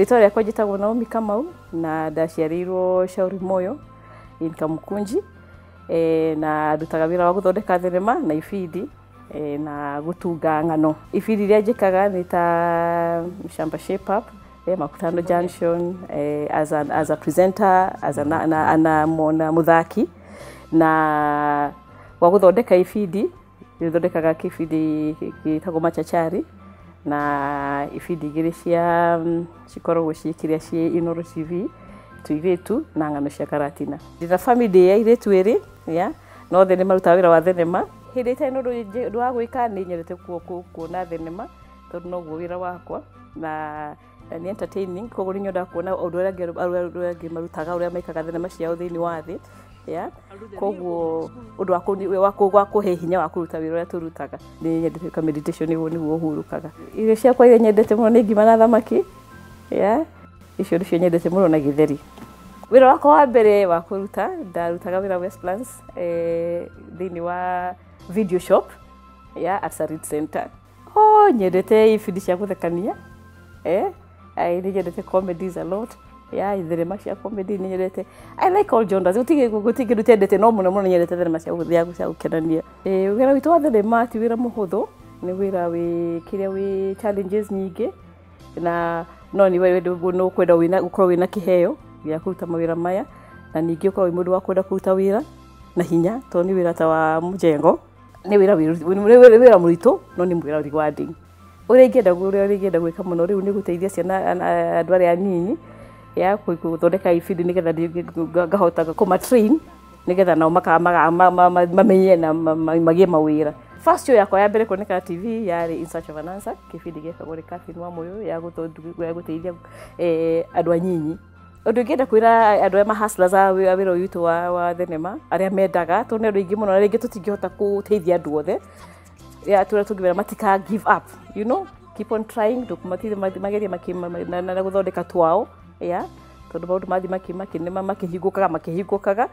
Rĩtwa rĩakwa njĩtagwo Naomi Kamau na ndaciarĩirwo Shauri Moyo in Kamukunji, na ndutaga wĩra wa gũthondeka thenema na ibindi na gũtunga ng'ano. Ibindi iria njĩkaga nĩ ta Shamba Shape Up, Makutano Junction, as a presenter, as ana mũthaki, na wa gũthondeka ibindi thondekaga kĩbindi gĩtagwo Machachari na ibindi igĩrĩ cikoragwo ciĩkĩrĩa ciĩ Inooro TV, tuirĩtu na ng'ano cia Karatina. Ndĩna family ya airĩtu erĩ, no othe nĩ marutaga wĩra wa thenema. Hĩndĩ ĩtarĩ na ũndũ wa gwĩka nĩ nyendete kuona thenema tondũ noguo wĩra wakwa na ni entertaining, koguo nĩ nyonaga kuona ũndũ ũrĩa angĩ marutaga, ũrĩa maikaga thenema ciao thĩinĩ wa thĩ, koguo ũndũ wa kũhe hinya wa kũruta wĩra ũrĩa tũrutaga. Nĩ nyendete ka meditation nĩguo hurũkaga. Irio ciakwa iria nyendete mũno nĩ ngima na thamaki, icio nĩcio nyendete mũno na gĩtheri. Wĩra wakwa wa mbere wa kũruta, ndarutaga wĩra Westlands thĩinĩ wa video shop at Sarit Center. Nyendete ibindi cia gũthekania, nĩ nyendete comedies a lot, thenema cia comedy nĩ nyendete. I like all genres, gũtirĩ ndutendete, no mũno mũno nyendete thenema cia gũkenania. Wĩra witũ wa thenema ti wĩra mũhũthũ, nĩ wĩra wĩ challenges nyingĩ, na no nĩ ũkwenda gũkorwo wĩna kĩheo gĩa kũruta mawĩra maya, na ningĩ ũkorwo wĩ mũndũ wa kwenda kũruta wĩra na hinya, tondũ nĩ wĩra ta wa mũjengo, nĩ wĩra mũritũ, no nĩ wĩra rewarding. Ũrĩa ingĩenda gwĩka mũno rĩu nĩ gũteithia ciana, andũ arĩa anini, gũthondeka ibindi nĩgetha ngahota kũmatrain nĩgetha nao mamenye na magĩe mawĩra. First show yakwa ya mbere kuoneka TV yarĩ In Search of an Answer, kĩbindi gĩkagwo nĩ Catherine Wamuyu ya gũteithia andũ anyinyi. Ũndũ ingĩenda kwĩra andũ arĩa mahustlers a wĩra ũyũ witũ wa thenema, arĩa mendaga, tondũ nĩ andũ aingĩ mũno na rĩngĩ tũtingĩhota gũteithia andũ othe, tũrĩa tũngĩmera matika give up, keep on trying, magerie na gũthondeka twao, tondũ maũndũ mathiĩ makĩhingũkaga,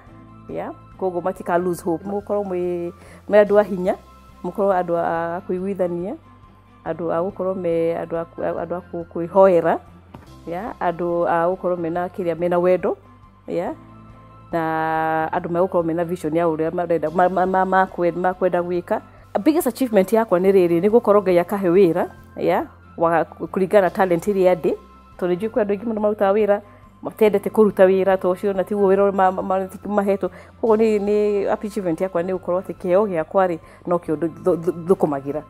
koguo matika lose hope. Mũkorwo mwĩ andũ a hinya, mũkorwo andũ a kũiguithania, andũ a gũkorwo andũ a kwĩhoera, andũ a gũkorwo mena wendo, na andũ megũkorwo mena vision ya ũrĩa makwenda gwĩka. Biggest achievement yakwa nĩ rĩrĩ, nĩ gũkorwo Ngai akahe wĩra, kũringana talent iria ndĩ, tondũ nĩ njũĩ andũ aingĩ mũno marutaga wĩra matendete kũruta wĩra ta ũcio, na tiguo wĩra mahetwo. Koguo nĩ achievement yakwa nĩ gũkorwo atĩ kĩheo gĩakwa no kĩo thũkũmagĩra.